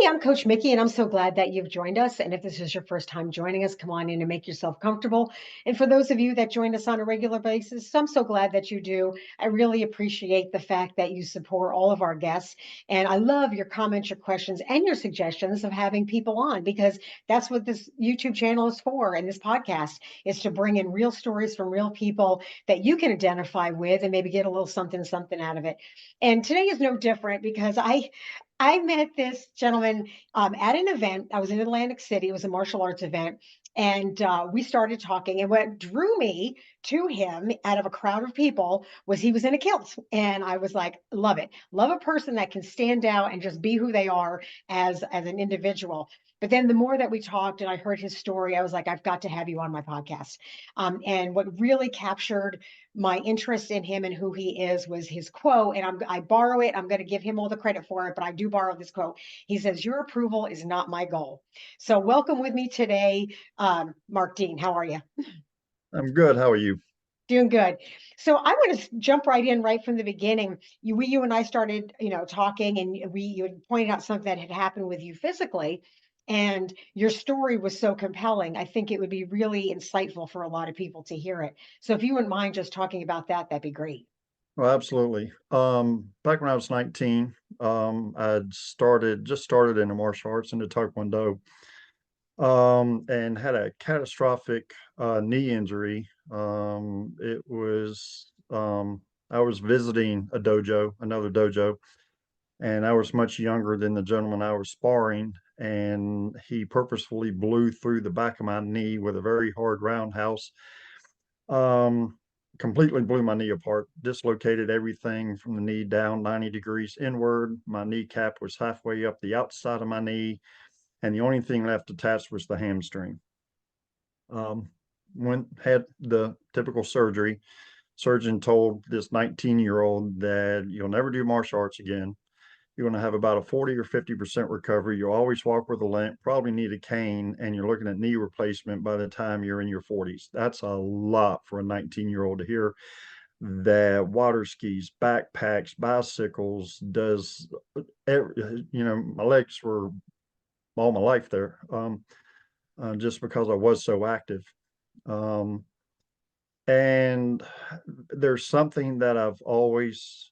I'm Coach Mickey, and I'm so glad that you've joined us. And if this is your first time joining us, come on in and make yourself comfortable. And for those of you that join us on a regular basis, I'm so glad that you do. I really appreciate the fact that you support all of our guests. And I love your comments, your questions, and your suggestions of having people on because that's what this YouTube channel is for. And this podcast is to bring in real stories from real people that you can identify with and maybe get a little something out of it. And today is no different because I met this gentleman at an event. I was in Atlantic City. It was a martial arts event. And we started talking. And what drew me to him out of a crowd of people was he was in a kilt. And I was like, love it. Love a person that can stand out and just be who they are as an individual. But then the more that we talked and I heard his story, I was like, I've got to have you on my podcast. And what really captured my interest in him and who he is was his quote. And I borrow it. I'm going to give him all the credit for it, but I do borrow this quote. He says, "Your approval is not my goal." So welcome with me today, Mark Dean. How are you? I'm good. How are you? Doing good. So I want to jump right in right from the beginning. You and I started, talking, and you had pointed out something that had happened with you physically, and your story was so compelling. I think it would be really insightful for a lot of people to hear it. So if you wouldn't mind just talking about that, that'd be great. Well, absolutely. Back when I was 19, just started in the martial arts into Taekwondo, and had a catastrophic knee injury. I was visiting another dojo, and I was much younger than the gentleman I was sparring, and he purposefully blew through the back of my knee with a very hard roundhouse. Um, Completely blew my knee apart, dislocated everything from the knee down 90 degrees inward. My kneecap was halfway up the outside of my knee, and the only thing left attached was the hamstring. Um, had the typical surgery. Surgeon told this 19-year-old that you'll never do martial arts again. You're going to have about a 40 or 50% recovery. You'll always walk with a limp, probably need a cane, and you're looking at knee replacement by the time you're in your 40s. That's a lot for a 19-year-old to hear that water skis, backpacks, bicycles, my legs were all my life there, just because I was so active. Um, and there's something that I've always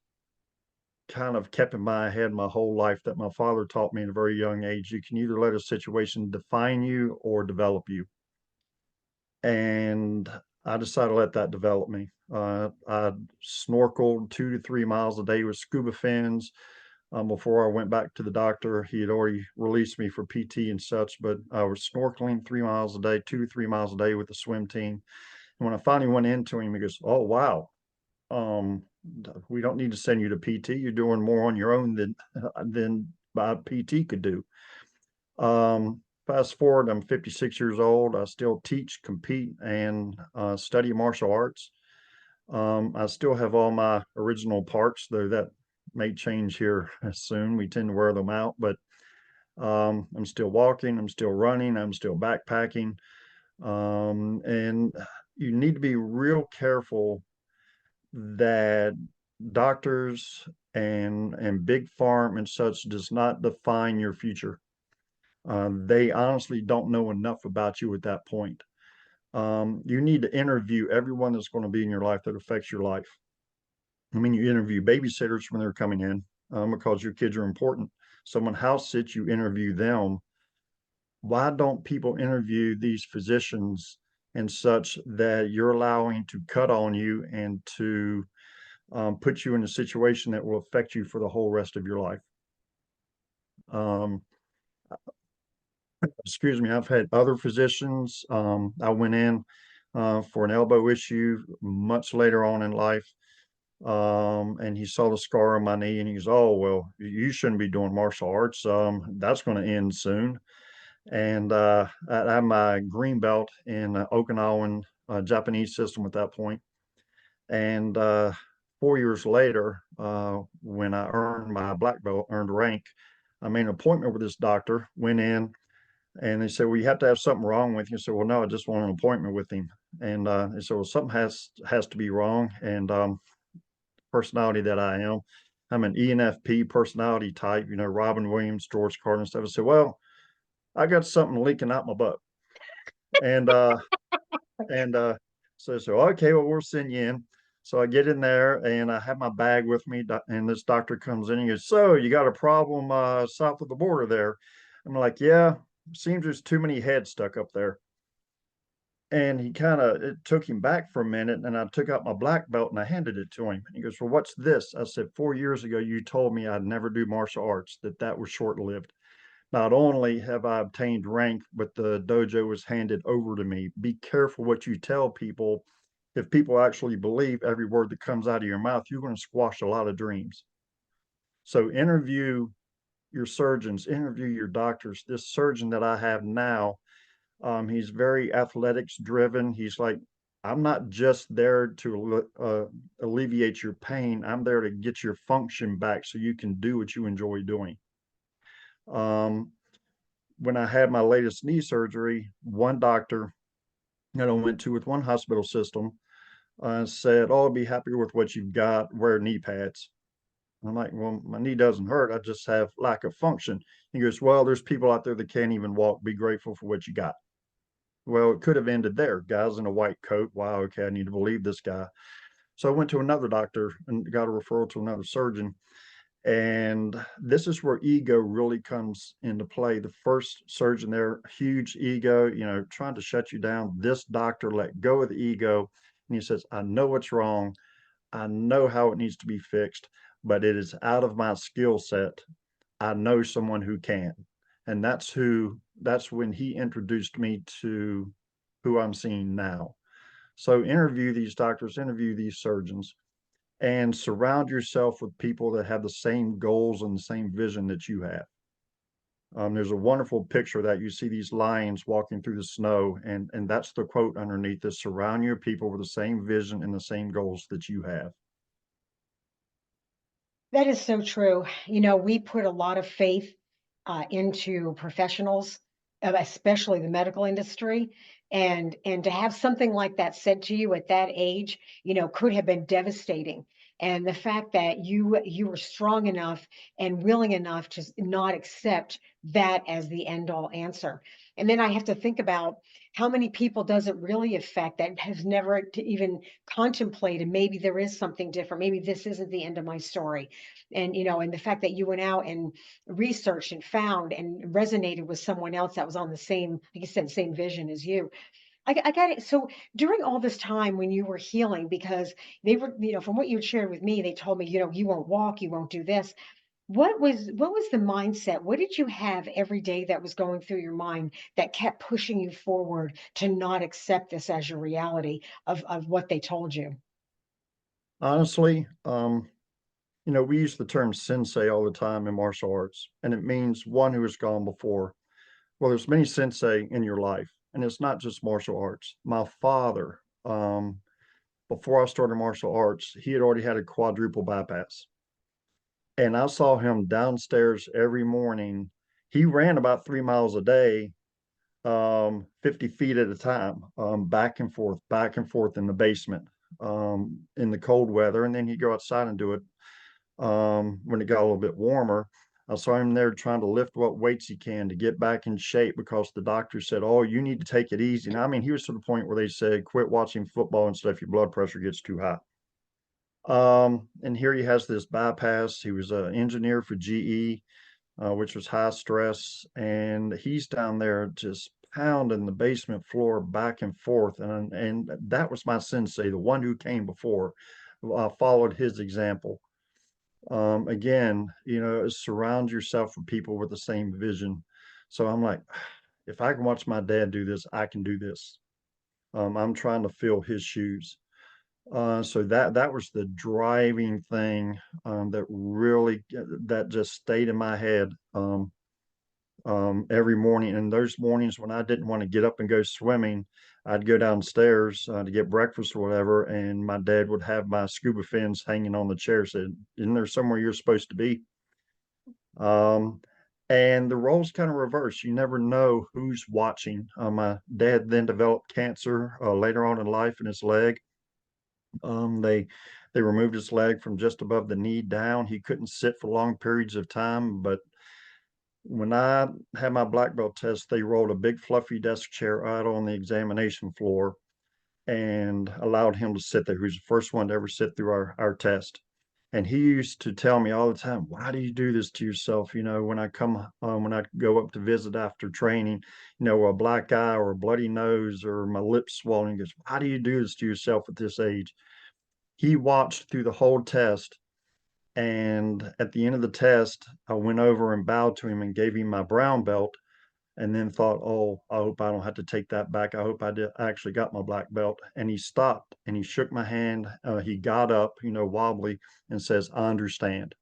kind of kept in my head my whole life that my father taught me at a very young age. You can either let a situation define you or develop you. And I decided to let that develop me. I snorkeled 2 to 3 miles a day with scuba fins. Before I went back to the doctor, he had already released me for PT and such, but I was snorkeling 3 miles a day, 2 to 3 miles a day with the swim team. And when I finally went into him, he goes, "Oh, wow. Um, we don't need to send you to PT. You're doing more on your own than my PT could do." Fast forward, I'm 56 years old. I still teach, compete, and study martial arts. I still have all my original parts, though that may change here soon. We tend to wear them out, but I'm still walking, I'm still running, I'm still backpacking. And you need to be real careful that doctors and big farm and such does not define your future. They honestly don't know enough about you at that point. You need to interview everyone that's going to be in your life that affects your life. I mean, you interview babysitters when they're coming in, because your kids are important. Someone house sits, you interview them. Why don't people interview these physicians and such that you're allowing to cut on you and to put you in a situation that will affect you for the whole rest of your life? Um, excuse me, I've had other physicians. I went in for an elbow issue much later on in life. And he saw the scar on my knee and he goes, "Oh, well, you shouldn't be doing martial arts. That's going to end soon." And I had my green belt in Okinawan Japanese system at that point. And 4 years later, when I earned my black belt, earned rank, I made an appointment with this doctor, went in, and they said, "Well, you have to have something wrong with you." I said, "Well, no, I just want an appointment with him." And they said, "Well, something has to be wrong." And personality that I am, I'm an ENFP personality type, you know, Robin Williams, George Carlin and stuff. I said, well, I got something leaking out my butt. And and so okay, well, we'll send you in. So I get in there and I have my bag with me, and this doctor comes in and he goes, so you got a problem south of the border there? I'm like, yeah, seems there's too many heads stuck up there. And he kind of, it took him back for a minute, and I took out my black belt and I handed it to him. And he goes, well, what's this? I said, 4 years ago, you told me I'd never do martial arts, that was short-lived. Not only have I obtained rank, but the dojo was handed over to me. Be careful what you tell people. If people actually believe every word that comes out of your mouth, you're going to squash a lot of dreams. So interview your surgeons, interview your doctors. This surgeon that I have now, he's very athletics driven. He's like, I'm not just there to alleviate your pain. I'm there to get your function back so you can do what you enjoy doing. Um, when I had my latest knee surgery, one doctor that I went to with one hospital system said, oh, be happy with what you've got, wear knee pads. I'm like, well, my knee doesn't hurt. I just have lack of function. He goes, well, there's people out there that can't even walk. Be grateful for what you got. Well, it could have ended there. Guys in a white coat. Wow, okay, I need to believe this guy. So I went to another doctor and got a referral to another surgeon. And this is where ego really comes into play. The first surgeon there, huge ego, you know, trying to shut you down. This doctor let go of the ego and he says, I know what's wrong. I know how it needs to be fixed, but it is out of my skill set. I know someone who can. And that's when he introduced me to who I'm seeing now. So interview these doctors, interview these surgeons, and surround yourself with people that have the same goals and the same vision that you have. There's a wonderful picture that you see these lions walking through the snow, and that's the quote underneath this: surround your people with the same vision and the same goals that you have. That is so true. We put a lot of faith into professionals, especially the medical industry, and to have something like that said to you at that age, could have been devastating. And the fact that you were strong enough and willing enough to not accept that as the end all answer. And then I have to think about how many people does it really affect that has never to even contemplated maybe there is something different. Maybe this isn't the end of my story. And the fact that you went out and researched and found and resonated with someone else that was on the same, like you said, same vision as you. I got it. So during all this time when you were healing, because they were, from what you had shared with me, they told me, you won't walk, you won't do this. What was the mindset? What did you have every day that was going through your mind that kept pushing you forward to not accept this as your reality of what they told you? Honestly, we use the term sensei all the time in martial arts, and it means one who has gone before. Well, there's many sensei in your life, and it's not just martial arts. My father, before I started martial arts, he had already had a quadruple bypass. And I saw him downstairs every morning. He ran about 3 miles a day, 50 feet at a time, back and forth in the basement, in the cold weather. And then he'd go outside and do it when it got a little bit warmer. I saw him there trying to lift what weights he can to get back in shape because the doctor said, oh, you need to take it easy. And I mean, he was to the point where they said, quit watching football and stuff, your blood pressure gets too high. And here he has this bypass. He was an engineer for GE, which was high stress. And he's down there just pounding the basement floor back and forth. And that was my sensei, the one who came before. I followed his example. Again, surround yourself with people with the same vision. So I'm like, if I can watch my dad do this, I can do this. I'm trying to fill his shoes. So that was the driving thing that just stayed in my head every morning. And those mornings when I didn't want to get up and go swimming, I'd go downstairs to get breakfast or whatever, and my dad would have my scuba fins hanging on the chair. Said, "Isn't there somewhere you're supposed to be?" Um, and the roles kind of reverse. You never know who's watching. My dad then developed cancer later on in life in his leg. They They removed his leg from just above the knee down. He couldn't sit for long periods of time, but when I had my black belt test, they rolled a big fluffy desk chair out on the examination floor and allowed him to sit there. He was the first one to ever sit through our test. And he used to tell me all the time, why do you do this to yourself? You know, when when I go up to visit after training, you know, a black eye or a bloody nose or my lips swollen, he goes, why do you do this to yourself at this age? He watched through the whole test. And at the end of the test, I went over and bowed to him and gave him my brown belt, and then thought, oh, I hope I don't have to take that back. I hope I actually got my black belt. And he stopped and he shook my hand. He got up, you know, wobbly, and says, I understand.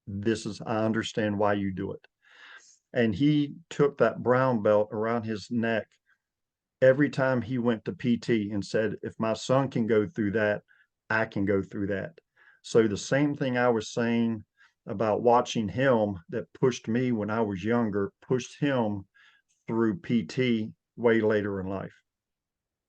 I understand why you do it. And he took that brown belt around his neck every time he went to PT and said, if my son can go through that, I can go through that. So the same thing I was saying about watching him that pushed me when I was younger, pushed him through PT way later in life.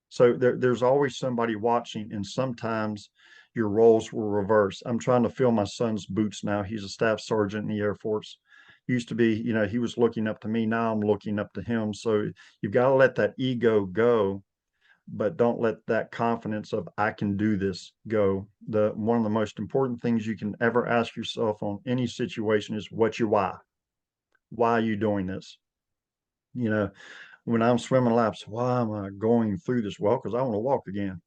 So there's always somebody watching, and sometimes your roles will reverse. I'm trying to fill my son's boots now. He's a staff sergeant in the Air Force. Used to be, you know, he was looking up to me. Now I'm looking up to him. So you've got to let that ego go, but don't let that confidence of I can do this go. The one of the most important things you can ever ask yourself on any situation is what's your why? Why are you doing this? You know, when I'm swimming laps, why am I going through this? Well, because I want to walk again.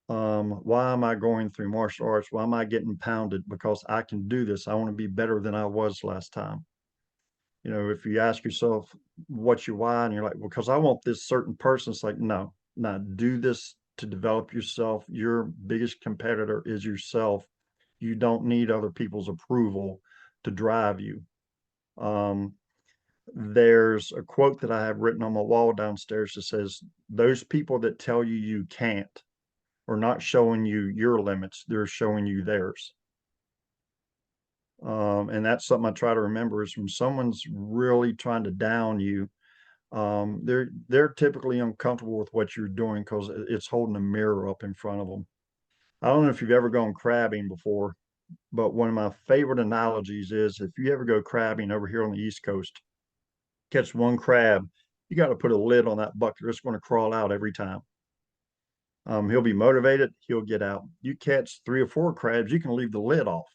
Why am I going through martial arts? Why am I getting pounded? Because I can do this. I want to be better than I was last time. You know, if you ask yourself what's your why, and you're like, well, because I want this certain person, it's like, no, no, do this to develop yourself. Your biggest competitor is yourself. You don't need other people's approval to drive you. Um, there's a quote that I have written on my wall downstairs that says, those people that tell you you can't are not showing you your limits, they're showing you theirs. And that's something I try to remember is when someone's really trying to down you, they're typically uncomfortable with what you're doing because it's holding a mirror up in front of them. I don't know if you've ever gone crabbing before, but one of my favorite analogies is if you ever go crabbing over here on the East Coast, catch one crab, you got to put a lid on that bucket. It's going to crawl out every time. He'll be motivated. He'll get out. You catch 3 or 4 crabs, you can leave the lid off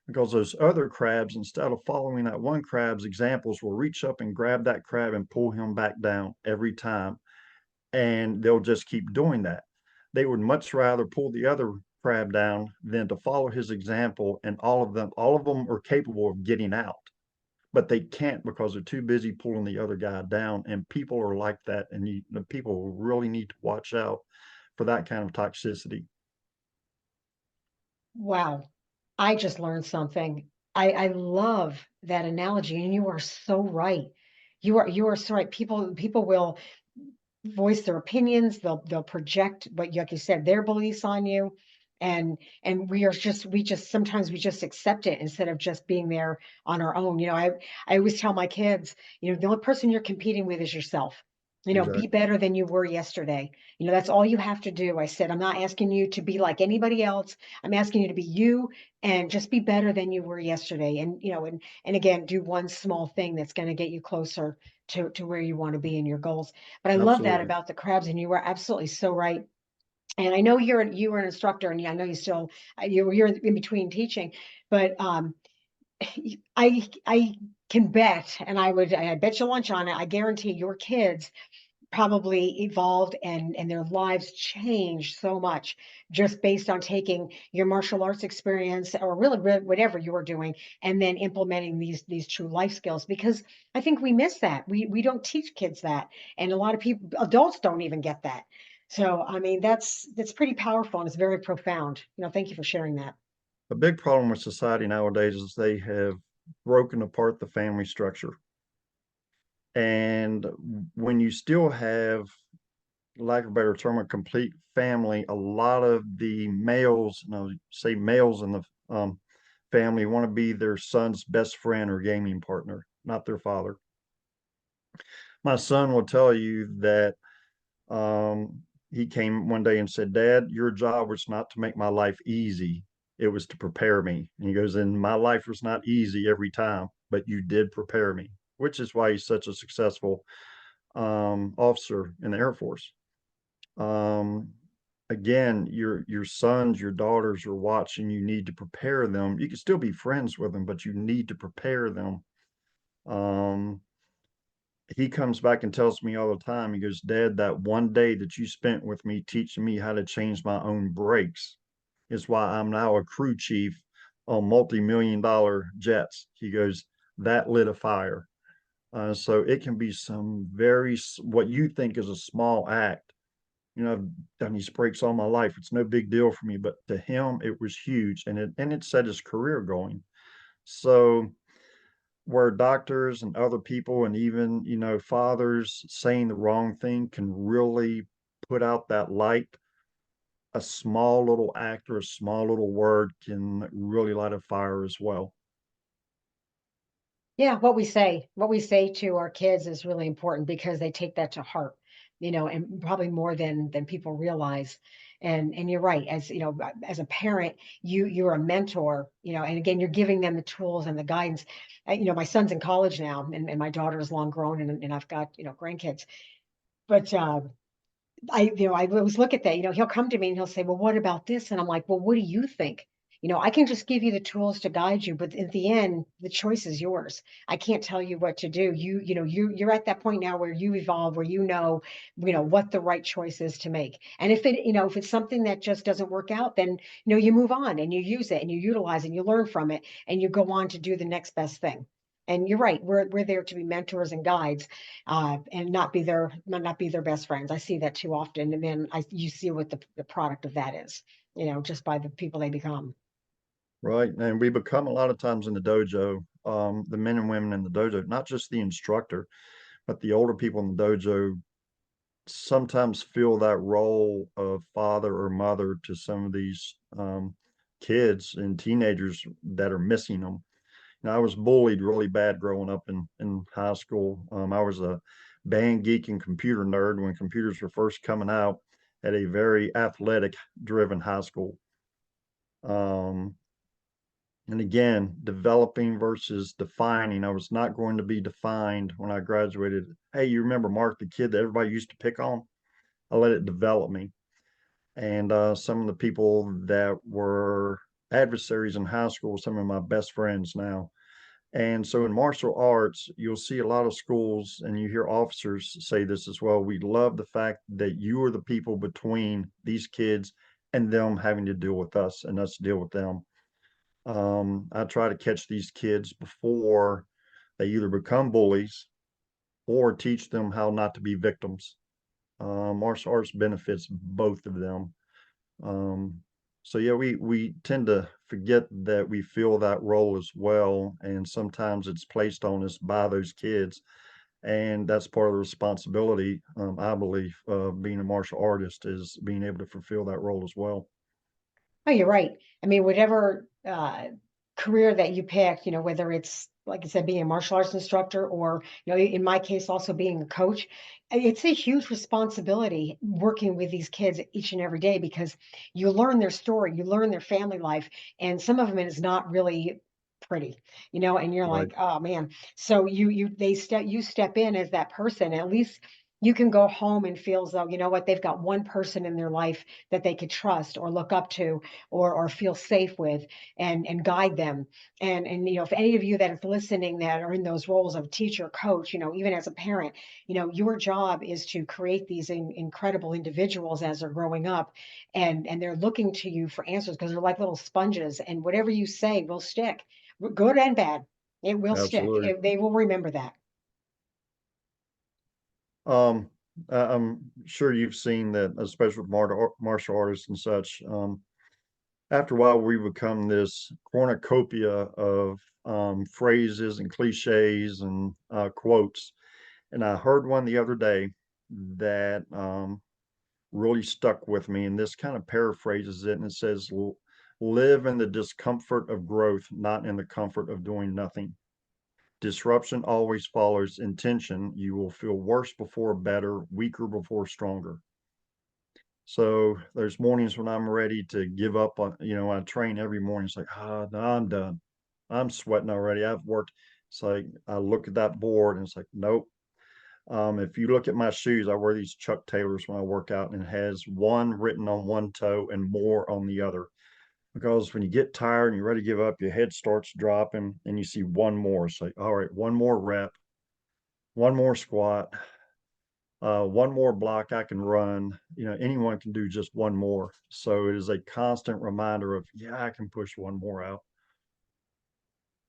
because those other crabs, instead of following that one crab's examples, will reach up and grab that crab and pull him back down every time. And they'll just keep doing that. They would much rather pull the other crab down than to follow his example. And all of them are capable of getting out, but they can't because they're too busy pulling the other guy down. And people are like that. And the people really need to watch out for that kind of toxicity. Wow. I just learned something. I love that analogy, and you are so right. You are so right. People will voice their opinions, they'll project what, like you said, their beliefs on you. And we just sometimes we just accept it instead of just being there on our own. I always tell my kids, the only person you're competing with is yourself. Be Exactly. better than you were yesterday. That's all you have to do. I said, I'm not asking you to be like anybody else. I'm asking you to be you and just be better than you were yesterday. And again, do one small thing that's going to get you closer to where you want to be in your goals. But I love that Absolutely. about the crabs, and you were absolutely so right. And I know you were an instructor, and I know you still you're in between teaching, but I can bet, and I bet you lunch on it. I guarantee your kids probably evolved and their lives changed so much just based on taking your martial arts experience or really whatever you were doing and then implementing these true life skills, because I think we miss that. We don't teach kids that, and a lot of people, adults, don't even get that. So I mean, that's pretty powerful and it's very profound. Thank you for sharing that. A big problem with society nowadays is they have broken apart the family structure. And when you still have, lack of a better term, a complete family, a lot of the males, say males in the family, want to be their son's best friend or gaming partner, not their father. My son will tell you that he came one day and said, "Dad, your job was not to make my life easy. It was to prepare me." And he goes, "And my life was not easy every time, but you did prepare me," which is why he's such a successful officer in the Air Force. Um, Again, your sons, your daughters are watching. You need to prepare them. You can still be friends with them, but you need to prepare them. Um, he comes back and tells me all the time, he goes, "Dad, that one day that you spent with me teaching me how to change my own brakes is why I'm now a crew chief on multi-million-dollar jets." He goes, "That lit a fire." So it can be some what you think is a small act. I've done these brakes all my life. It's no big deal for me, but to him, it was huge, and it set his career going. So where doctors and other people and even, fathers saying the wrong thing can really put out that light, a small little act or a small little word can really light a fire as well. Yeah, what we say to our kids is really important because they take that to heart, and probably more than people realize. And you're right, as as a parent, you're a mentor, and again, you're giving them the tools and the guidance. My son's in college now, and my daughter is long grown, and I've got grandkids. But I always look at that, he'll come to me and he'll say, "Well, what about this?" And I'm like, "Well, what do you think?" I can just give you the tools to guide you, but at the end, the choice is yours. I can't tell you what to do. You're at that point now where you evolve, where what the right choice is to make. And if it's something that just doesn't work out, then you move on and you use it and you utilize it and you learn from it and you go on to do the next best thing. And you're right, we're there to be mentors and guides, and not be their best friends. I see that too often, and then you see what the product of that is, just by the people they become. Right. And we become a lot of times in the dojo, the men and women in the dojo, not just the instructor, but the older people in the dojo sometimes feel that role of father or mother to some of these kids and teenagers that are missing them. I was bullied really bad growing up in high school. I was a band geek and computer nerd when computers were first coming out at a very athletic driven high school. Um, and again, developing versus defining. I was not going to be defined when I graduated. Hey, you remember Mark, the kid that everybody used to pick on? I let it develop me. And some of the people that were adversaries in high school, some of my best friends now. And so in martial arts, you'll see a lot of schools, and you hear officers say this as well. We love the fact that you are the people between these kids and them having to deal with us and us deal with them. I try to catch these kids before they either become bullies or teach them how not to be victims. Martial arts benefits both of them. Um, so yeah, we tend to forget that we feel that role as well, and sometimes it's placed on us by those kids, and that's part of the responsibility, I believe, of being a martial artist is being able to fulfill that role as well. Oh, you're right. I mean, whatever career that you pick, whether it's like I said, being a martial arts instructor, or in my case, also being a coach, it's a huge responsibility working with these kids each and every day because you learn their story, you learn their family life, and some of them is not really pretty, and you're Right. like, oh man. So you step in as that person. At least you can go home and feel as though, what, they've got one person in their life that they could trust or look up to or feel safe with, and guide them. And if any of you that is listening that are in those roles of teacher, coach, even as a parent, your job is to create these incredible individuals as they're growing up, and they're looking to you for answers because they're like little sponges, and whatever you say will stick, good and bad. It will stick. Absolutely. They will remember that. Um, I'm sure you've seen that, especially with martial artists and such. After a while, we become this cornucopia of phrases and cliches and quotes. And I heard one the other day that really stuck with me. And this kind of paraphrases it. And it says, "Live in the discomfort of growth, not in the comfort of doing nothing. Disruption always follows intention. You will feel worse before better, weaker before stronger." So there's mornings when I'm ready to give up on, I train every morning. It's like, no, I'm done. I'm sweating already. I've worked. It's like I look at that board and it's like, nope. If you look at my shoes, I wear these Chuck Taylors when I work out, and it has one written on one toe and more on the other. Because when you get tired and you're ready to give up, your head starts dropping and you see one more. It's like, all right, one more rep, one more squat, one more block I can run. Anyone can do just one more. So it is a constant reminder of, yeah, I can push one more out.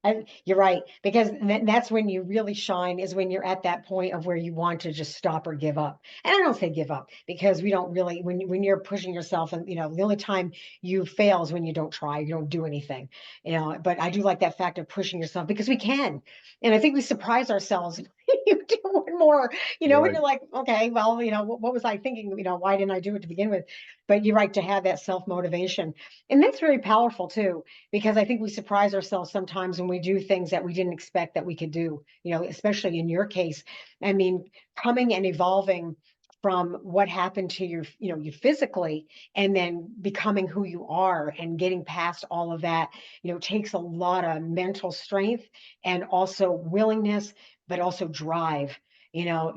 And you're right, because that's when you really shine, is when you're at that point of where you want to just stop or give up. And I don't say give up, because we don't really, when you're pushing yourself, and the only time you fail is when you don't try, you don't do anything. But I do like that fact of pushing yourself, because we can. And I think we surprise ourselves when you do one more, when Right, you're like, okay, well, what was I thinking? Why didn't I do it to begin with? But you're right, to have that self-motivation. And that's very powerful too, because I think we surprise ourselves sometimes when we do things that we didn't expect that we could do, especially in your case. I mean, coming and evolving from what happened to you physically, and then becoming who you are and getting past all of that, takes a lot of mental strength and also willingness, but also drive.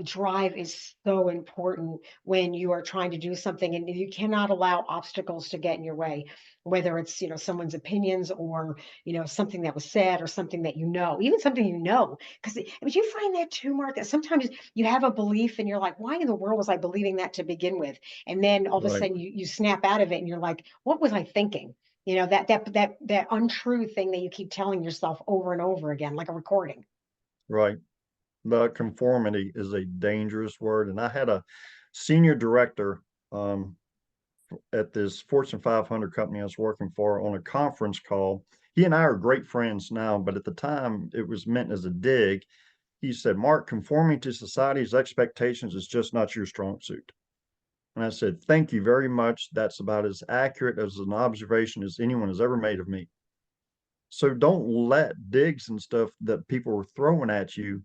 Drive is so important when you are trying to do something, and you cannot allow obstacles to get in your way, whether it's someone's opinions, or something that was said, or something that even something, because would you find that too, Mark, that sometimes you have a belief and you're like, why in the world was I believing that to begin with? And then all of a right, sudden you snap out of it and you're like, what was I thinking? That untrue thing that you keep telling yourself over and over again, like a recording. right. But conformity is a dangerous word. And I had a senior director um, at this Fortune 500 company I was working for on a conference call. He and I are great friends now, but at the time it was meant as a dig. He said, Mark, conforming to society's expectations is just not your strong suit. And I said, thank you very much. That's about as accurate as an observation as anyone has ever made of me. So don't let digs and stuff that people are throwing at you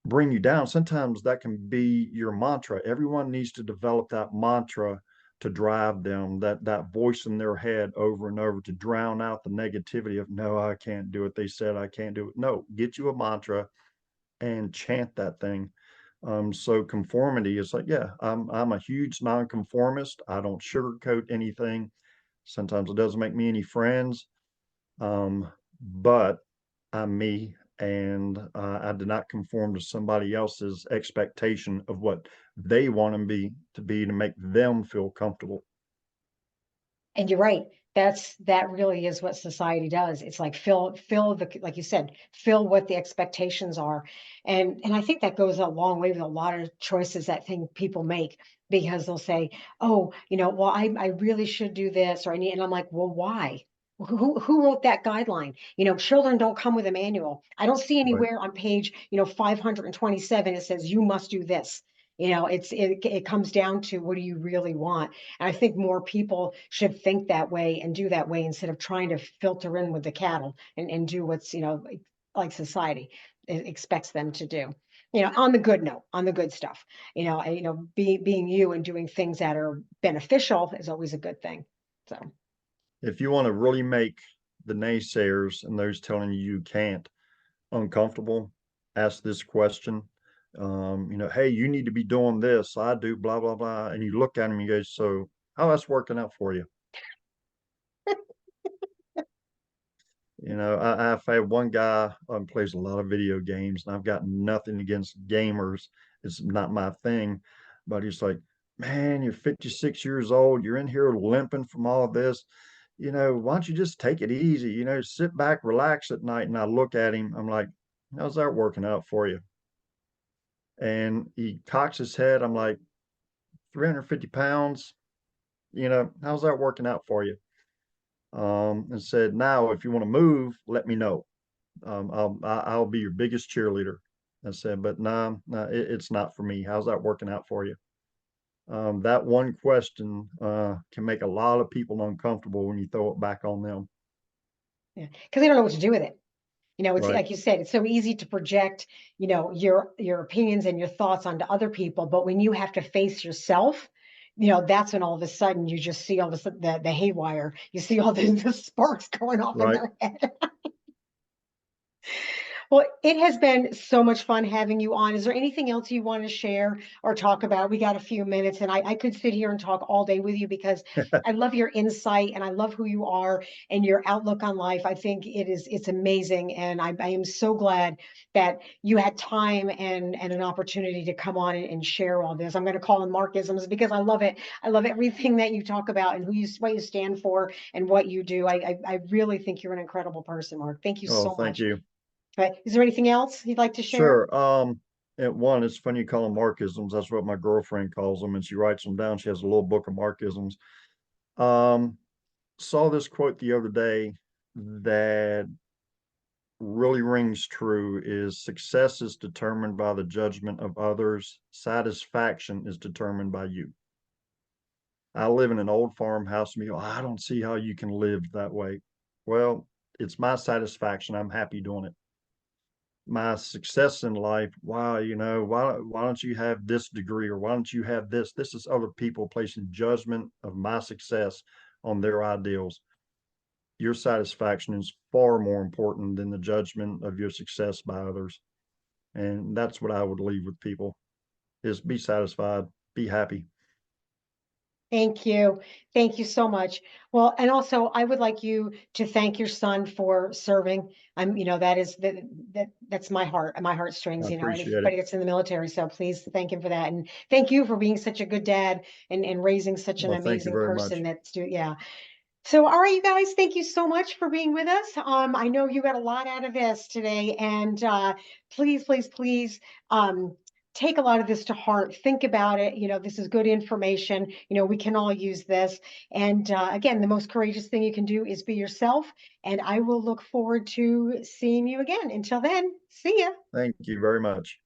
bring you down. Sometimes that can be your mantra. Everyone needs to develop that mantra to drive them, that voice in their head over and over, to drown out the negativity of, no, I can't do it. They said I can't do it. No, get you a mantra and chant that thing. So conformity is like, yeah, I'm a huge nonconformist. I don't sugarcoat anything. Sometimes it doesn't make me any friends. But I'm me, and I did not conform to somebody else's expectation of what they want to be to make them feel comfortable. And you're right. That really is what society does. It's like fill the, like you said, fill what the expectations are. And I think that goes a long way with a lot of choices that think people make, because they'll say, oh, well, I really should do this, or I need, and I'm like, well, why? Who wrote that guideline? Children don't come with a manual. I don't see Right, anywhere on page, 527, it says you must do this. It comes down to, what do you really want? And I think more people should think that way and do that way, instead of trying to filter in with the cattle, and do what's, like society expects them to do. On the good note, on the good stuff. Being you and doing things that are beneficial is always a good thing. So, if you want to really make the naysayers and those telling you can't uncomfortable, ask this question. Hey, you need to be doing this. I do blah blah blah, and you look at them and you go, so how that's working out for you? I've had one guy plays a lot of video games, and I've got nothing against gamers. It's not my thing, but he's like, man, you're 56 years old. You're in here limping from all this. Why don't you just take it easy? Sit back, relax at night. And I look at him. I'm like, how's that working out for you? And he cocks his head. I'm like, 350 pounds. How's that working out for you? And said, now, if you want to move, let me know. I'll be your biggest cheerleader. I said, but nah, it's not for me. How's that working out for you? That one question can make a lot of people uncomfortable when you throw it back on them. yeah, because they don't know what to do with it. It's Right, like you said, it's so easy to project, your opinions and your thoughts onto other people, but when you have to face yourself, that's when all of a sudden you just see all this the haywire. You see all the sparks going off in Right. their head. Well, it has been so much fun having you on. Is there anything else you want to share or talk about? We got a few minutes, and I could sit here and talk all day with you because I love your insight and I love who you are and your outlook on life. I think it's amazing, and I am so glad that you had time and an opportunity to come on and share all this. I'm going to call them Markisms because I love it. I love everything that you talk about and what you stand for and what you do. I really think you're an incredible person, Mark. Thank you Oh, so thank much. you. But is there anything else you'd like to share? Sure. At one, it's funny you call them Markisms. That's what my girlfriend calls them, and she writes them down. She has a little book of Markisms. Um, saw this quote the other day that really rings true is success is determined by the judgment of others. Satisfaction is determined by you. I live in an old farmhouse and you go, I don't see how you can live that way. Well, it's my satisfaction. I'm happy doing it. My success in life, wow, why don't you have this degree or why don't you have this? This is other people placing judgment of my success on their ideals. Your satisfaction is far more important than the judgment of your success by others. And that's what I would leave with people is be satisfied, be happy. Thank you. Thank you so much. Well, and also I would like you to thank your son for serving. That is that's my I heartstrings, and appreciate it. everybody that's in the military. So please thank him for that. And thank you for being such a good dad and raising such an Well, thank you amazing very person much. yeah. So, all right, you guys, thank you so much for being with us. I know you got a lot out of this today, and please, please, please take a lot of this to heart. Think about it. This is good information. We can all use this. And again, the most courageous thing you can do is be yourself. And I will look forward to seeing you again. Until then, see ya. Thank you very much.